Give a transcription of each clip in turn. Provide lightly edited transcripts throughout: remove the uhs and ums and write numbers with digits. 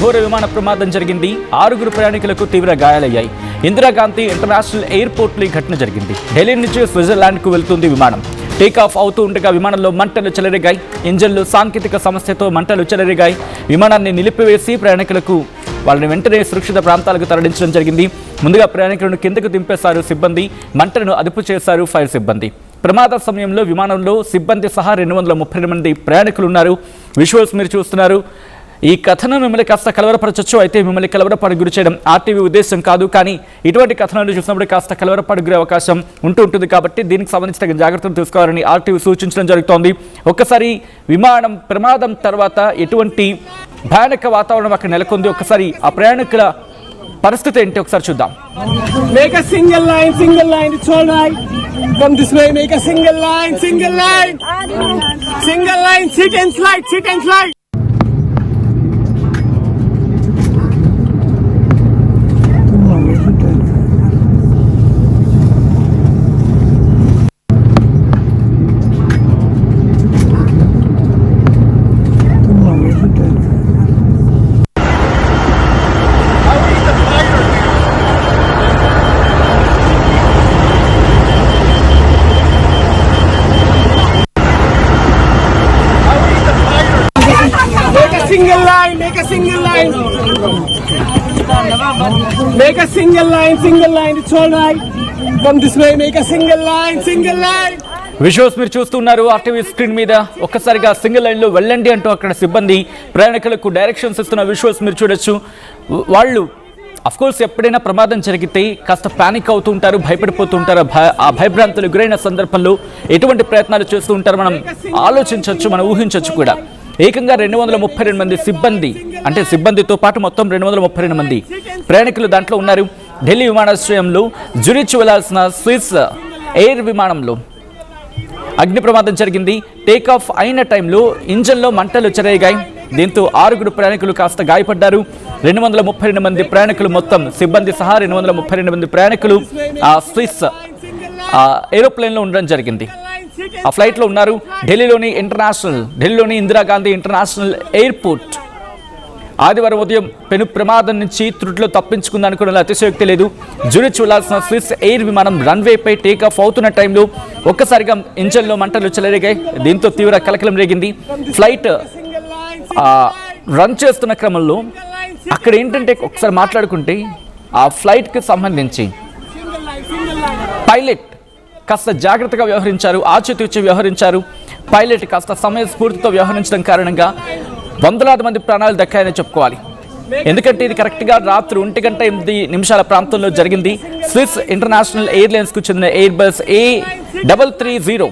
ఘోర విమాన ప్రమాదం జరిగింది. 6 ప్రయాణికులకు తీవ్ర గాయాలయ్యాయి. ఇందిరాగాంధీ ఇంటర్నేషనల్ ఎయిర్పోర్ట్లో ఈ ఘటన జరిగింది. ఢిల్లీ నుంచి స్విట్జర్లాండ్కు వెళ్తుంది విమానం. టేకాఫ్ అవుతూ ఉండగా విమానంలో మంటలు చెలరేగాయి. ఇంజన్లో సాంకేతిక సమస్యతో మంటలు చెలరేగాయి. విమానాన్ని నిలిపివేసి ప్రయాణికులకు వాళ్ళని వెంటనే సురక్షిత ప్రాంతాలకు తరలించడం జరిగింది. ముందుగా ప్రయాణికులను కిందకు దింపేశారు సిబ్బంది. మంటలను అదుపు చేశారు ఫైర్ సిబ్బంది. ప్రమాద సమయంలో విమానంలో సిబ్బంది సహా 232 మంది ప్రయాణికులు ఉన్నారు. విజువల్స్ మీరు చూస్తున్నారు. ఈ కథనం మిమ్మల్ని కాస్త కలవరపరచచ్చు. అయితే మిమ్మల్ని కలవరపాటుకు గురి చేయడం ఆర్టీవీ ఉద్దేశం కాదు. కానీ ఇటువంటి కథనాలు చూసినప్పుడు కాస్త కలవరపాటుకు గురే అవకాశం ఉంటుంది. కాబట్టి దీనికి సంబంధించిన జాగ్రత్తలు తీసుకోవాలని ఆర్టీవీ సూచించడం జరుగుతోంది. ఒక్కసారి విమానం ప్రమాదం తర్వాత ఎటువంటి భయానక వాతావరణం అక్కడ నెలకొంది, ఒక్కసారి ఆ ప్రయాణికుల పరిస్థితి ఏంటి ఒకసారి చూద్దాం. Make a single line, it's all right. Come this way, make a single line. Single line, sit and slide. Make a single line, it's all right. Come this way, make a single line. Visuals మీరు చూస్తున్నారు RTV screen మీద. ఒక్కసారిగా single లైన్లో వెళ్ళండి అంటూ అక్కడ సిబ్బంది ప్రయాణికులకు డైరెక్షన్స్ ఇస్తున్న విజువల్స్ మీరు చూడొచ్చు. వాళ్ళు అఫ్కోర్స్ ఎప్పుడైనా ప్రమాదం జరిగితే కాస్త పానిక్ అవుతూ ఉంటారు, భయపడిపోతూ ఉంటారు. ఆ భయభ్రాంతులు గురైన సందర్భంలో ఎటువంటి ప్రయత్నాలు చేస్తూ ఉంటారు మనం ఆలోచించవచ్చు, మనం ఊహించవచ్చు కూడా. ఏకంగా 232 మంది సిబ్బంది, అంటే సిబ్బందితో పాటు మొత్తం 232 మంది ప్రయాణికులు దాంట్లో ఉన్నారు. ఢిల్లీ విమానాశ్రయంలో జురిచ్ వెళ్లాల్సిన స్విస్ ఎయిర్ విమానంలో అగ్ని ప్రమాదం జరిగింది. టేకాఫ్ అయిన టైంలో ఇంజన్లో మంటలు చెలరేగాయి. దీంతో 6 ప్రయాణికులు కాస్త గాయపడ్డారు. 232 మంది ప్రయాణికులు, మొత్తం సిబ్బంది సహా 232 మంది ప్రయాణికులు ఆ స్విస్ ఏరోప్లేన్లో ఉండడం జరిగింది. ఆ ఫ్లైట్లో ఉన్నారు. ఢిల్లీలోని ఇందిరాగాంధీ ఇంటర్నేషనల్ ఎయిర్పోర్ట్ ఆదివారం ఉదయం పెను ప్రమాదం నుంచి త్రుటిలో తప్పించుకుందనుకోవడంలో అతిశయోక్తి లేదు. జూరిచ్ వెళ్లాల్సిన స్విస్ ఎయిర్ విమానం రన్వేపై టేకాఫ్ అవుతున్న టైంలో ఒక్కసారిగా ఇంజన్లో మంటలు చెలరేగాయి. దీంతో తీవ్ర కలకలం రేగింది. ఫ్లైట్ రన్ చేస్తున్న క్రమంలో అక్కడ ఏంటంటే ఒకసారి మాట్లాడుకుంటే ఆ ఫ్లైట్కి సంబంధించి పైలట్ కాస్త జాగ్రత్తగా వ్యవహరించారు, ఆచితూచి వ్యవహరించారు. పైలట్ కాస్త సమయస్ఫూర్తితో వ్యవహరించడం కారణంగా వందలాది మంది ప్రాణాలు దక్కాయని చెప్పుకోవాలి. ఎందుకంటే ఇది కరెక్ట్గా రాత్రి 1:08 ప్రాంతంలో జరిగింది. స్విస్ ఇంటర్నేషనల్ ఎయిర్లైన్స్కు చెందిన Airbus A330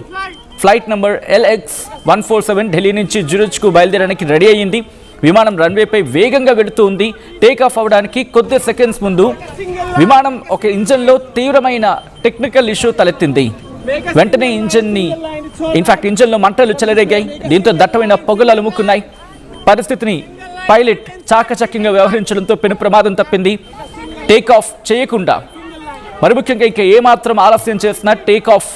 flight number LX147 Delhi నుంచి జూరిచ్కు బయలుదేరడానికి రెడీ అయ్యింది. విమానం రన్వేపై వేగంగా వెళుతూ ఉంది. టేకాఫ్ అవడానికి కొద్ది సెకండ్స్ ముందు విమానం ఒక ఇంజన్లో తీవ్రమైన టెక్నికల్ ఇష్యూ తలెత్తింది. వెంటనే ఇంజన్లో మంటలు చెలరేగాయి. దీంతో దట్టమైన పొగలు అలుముకున్నాయి. పరిస్థితిని పైలట్ చాకచక్యంగా వ్యవహరించడంతో పెను ప్రమాదం తప్పింది. టేకాఫ్ చేయకుండా, మరి ముఖ్యంగా ఇంకా ఏమాత్రం ఆలస్యం చేసినా టేకాఫ్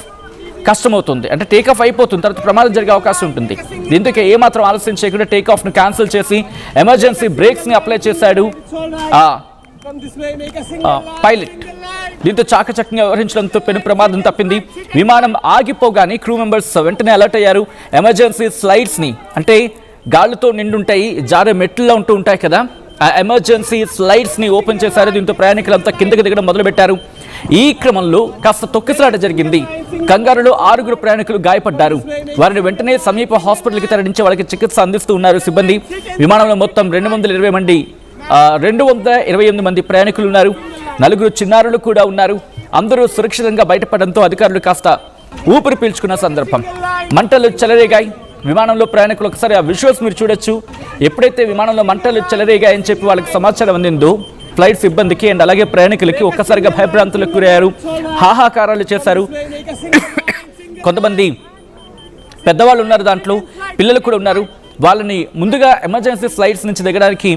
కష్టమవుతుంది. అంటే టేకాఫ్ అయిపోతుంది, తర్వాత ప్రమాదం జరిగే అవకాశం ఉంటుంది. దీంతో ఏమాత్రం ఆలస్యం చేయకుండా టేకాఫ్ను క్యాన్సిల్ చేసి ఎమర్జెన్సీ బ్రేక్స్ని అప్లై చేశాడు పైలట్. దీంతో చాకచక్యంగా వ్యవహరించడంతో పెను ప్రమాదం తప్పింది. విమానం ఆగిపోగానే క్రూ మెంబర్స్ వెంటనే అలర్ట్ అయ్యారు. ఎమర్జెన్సీ స్లైడ్స్ని, అంటే గాళ్ళతో నిండుంటాయి, జారే మెట్లలో ఉంటూ ఉంటాయి కదా, ఆ ఎమర్జెన్సీ స్లైడ్స్ని ఓపెన్ చేశారు. దీంతో ప్రయాణికులంతా కిందకి దిగడం మొదలుపెట్టారు. ఈ క్రమంలో కాస్త తొక్కిసలాట జరిగింది. కంగారులో 6 ప్రయాణికులు గాయపడ్డారు. వారిని వెంటనే సమీప హాస్పిటల్కి తరలించి వాళ్ళకి చికిత్స అందిస్తూ ఉన్నారు సిబ్బంది. విమానంలో మొత్తం 228 మంది ప్రయాణికులు ఉన్నారు. 4 చిన్నారులు కూడా ఉన్నారు. అందరూ సురక్షితంగా బయటపడడంతో అధికారులు కాస్త ఊపిరి పీల్చుకున్న సందర్భం. మంటలు చెలరేగాయి. విమానంలో ప్రయాణికులు ఒకసారి ఆ విజువల్స్ మీరు చూడొచ్చు. ఎప్పుడైతే విమానంలో మంటలు చెలరేగాయని చెప్పి వాళ్ళకి సమాచారం అందిందో ఫ్లైట్ సిబ్బందికి అండ్ అలాగే ప్రయాణికులకి ఒక్కసారిగా భయభ్రాంతులకు గురయ్యారు. హాహాకారాలు చేశారు. కొంతమంది పెద్దవాళ్ళు ఉన్నారు, దాంట్లో పిల్లలు కూడా ఉన్నారు. వాళ్ళని ముందుగా ఎమర్జెన్సీ స్లైడ్స్ నుంచి దిగడానికి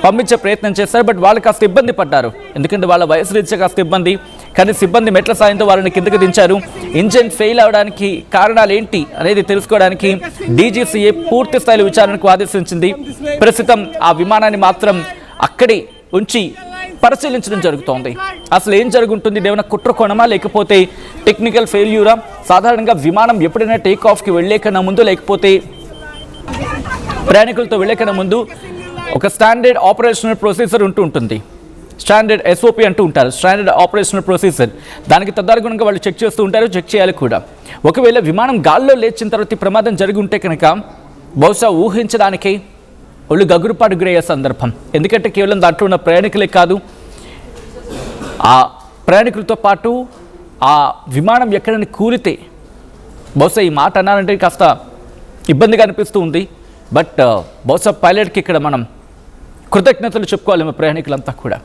పంపించే ప్రయత్నం చేశారు. బట్ వాళ్ళు కాస్త ఇబ్బంది పడ్డారు, ఎందుకంటే వాళ్ళ వయసు రీత్యా కాస్త ఇబ్బంది. కానీ సిబ్బంది మెట్ల సాయంతో వాళ్ళని కిందకి దించారు. ఇంజిన్ ఫెయిల్ అవడానికి కారణాలు ఏంటి అనేది తెలుసుకోవడానికి డీజీసీఏ పూర్తి స్థాయిలో విచారణకు ఆదేశించింది. ప్రస్తుతం ఆ విమానాన్ని మాత్రం అక్కడే ఉంచి పరిశీలించడం జరుగుతోంది. అసలు ఏం జరుగుతుంది, ఏమైనా కుట్రకోణమా లేకపోతే టెక్నికల్ ఫెయిల్యూరా? సాధారణంగా విమానం ఎప్పుడైనా టేక్ ఆఫ్కి వెళ్ళే కన్నా ముందు లేకపోతే ప్రయాణికులతో వెళ్ళే కన్నా ముందు ఒక స్టాండర్డ్ ఆపరేషనల్ ప్రొసీజర్ ఉంటుంది. స్టాండర్డ్ ఎస్ఓపి అంటూ ఉంటారు, స్టాండర్డ్ ఆపరేషనల్ ప్రొసీజర్. దానికి తదనుగుణంగా వాళ్ళు చెక్ చేస్తూ ఉంటారు, చెక్ చేయాలి కూడా. ఒకవేళ విమానం గాల్లో లేచిన తర్వాత ప్రమాదం జరిగి ఉంటే కనుక బహుశా ఊహించడానికే ఒళ్ళు గగురుపాటు గురయ్యే సందర్భం. ఎందుకంటే కేవలం దాంట్లో ఉన్న ప్రయాణికులే కాదు, ఆ ప్రయాణికులతో పాటు ఆ విమానం ఎక్కడైనా కూలితే బహుశా ఈ మాట అన్నారంటే కాస్త ఇబ్బందిగా అనిపిస్తూ ఉంది. బట్ బహుశా పైలట్కి ఇక్కడ మనం కృతజ్ఞతలు చెప్పుకోవాలి మా ప్రయాణికులంతా కూడా.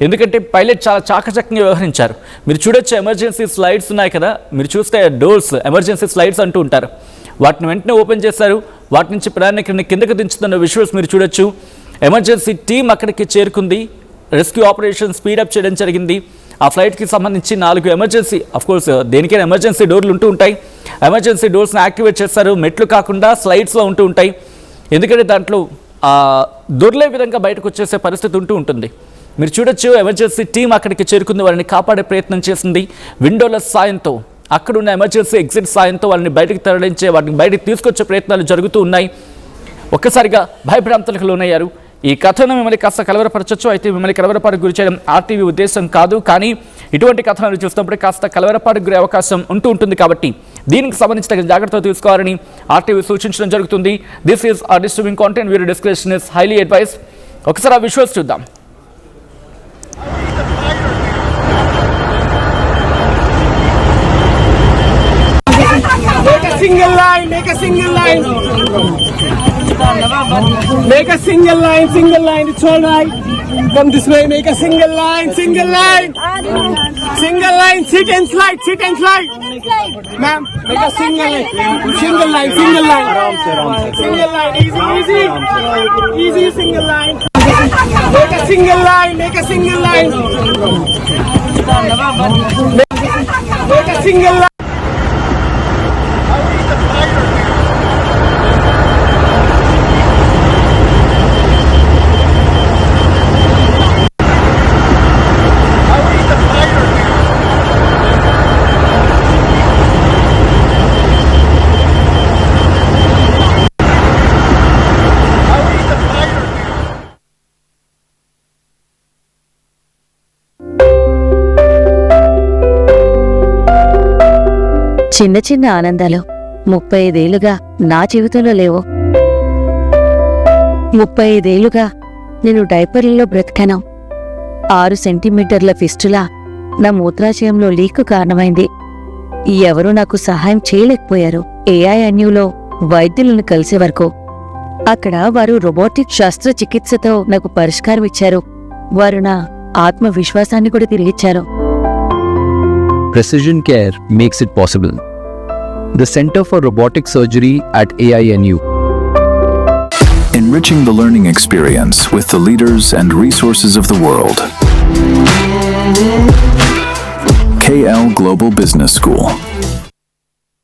ఎందుకంటే పైలట్ చాలా చాకచక్యంగా వ్యవహరించారు. మీరు చూడొచ్చు, ఎమర్జెన్సీ స్లైడ్స్ ఉన్నాయి కదా, మీరు చూస్తే డోర్స్ ఎమర్జెన్సీ స్లైడ్స్ అంటూ ఉంటారు, వాటిని వెంటనే ఓపెన్ చేశారు. వాటి నుంచి ప్రయాణికుడిని కిందకు దించుతున్న విజువల్స్ మీరు చూడొచ్చు. ఎమర్జెన్సీ టీం అక్కడికి చేరుకుంది, రెస్క్యూ ఆపరేషన్ స్పీడప్ చేయడం జరిగింది. ఆ ఫ్లైట్కి సంబంధించి 4 ఎమర్జెన్సీ, అఫ్కోర్స్ దేనికైనా ఎమర్జెన్సీ డోర్లు ఉంటూ ఉంటాయి. ఎమర్జెన్సీ డోర్స్ని యాక్టివేట్ చేస్తారు, మెట్లు కాకుండా స్లైడ్స్లో ఉంటూ ఉంటాయి. ఎందుకంటే దాంట్లో దొర్లే విధంగా బయటకు వచ్చేసే పరిస్థితి ఉంటుంది. మీరు చూడొచ్చు, ఎమర్జెన్సీ టీం అక్కడికి చేరుకుంది, వారిని కాపాడే ప్రయత్నం చేసింది. విండోల సాయంతో, అక్కడున్న ఎమర్జెన్సీ ఎగ్జిట్ సాయంతో వాళ్ళని బయటకు తరలించే, వాటిని బయటకు తీసుకొచ్చే ప్రయత్నాలు జరుగుతూ ఉన్నాయి. ఒక్కసారిగా భయభ్రాంతులకు లోనయ్యారు. ఈ కథను మిమ్మల్ని కాస్త కలవరపరచచ్చు, అయితే మిమ్మల్ని కలవరపాటుకు గురి చేయడం ఆర్టీవీ ఉద్దేశం కాదు. కానీ ఇటువంటి కథనాలు చూసినప్పుడు కాస్త కలవరపాటుకు గురే అవకాశం ఉంటుంది. కాబట్టి దీనికి సంబంధించి తగిన జాగ్రత్తలు తీసుకోవాలని ఆర్టీవీ సూచించడం జరుగుతుంది. దిస్ ఈస్ ఆ disturbing content, video description is highly advice. ఒకసారి ఆ విజువల్స్ చూద్దాం. Make a single line, make a single line. Make a single line, it's all right. Come this way, make a single line. Single line, sit and slide. Ma'am, make a single line. Single line. Single line, easy, single line. Make a single line. Make a single line. చిన్న చిన్న ఆనందాలు 35 ఏళ్లుగా నా జీవితంలో లేవు. 35 ఏళ్లుగా నేను డైపర్లలో బ్రతికాను. 6 సెంటీమీటర్ల ఫిస్టులా నా మూత్రాశయంలో లీకు కారణమైంది. ఎవరూ నాకు సహాయం చేయలేకపోయారు. ఏఐఎన్యూలో వైద్యులను కలిసే వరకు అక్కడ వారు రోబోటిక్ శస్త్రచికిత్సతో నాకు పరిష్కారం ఇచ్చారు. వారు నా ఆత్మవిశ్వాసాన్ని కూడా తిరిగిచ్చారు. Precision Care makes it possible. The Center for Robotic Surgery at AINU. Enriching the learning experience with the leaders and resources of the world. KL Global Business School.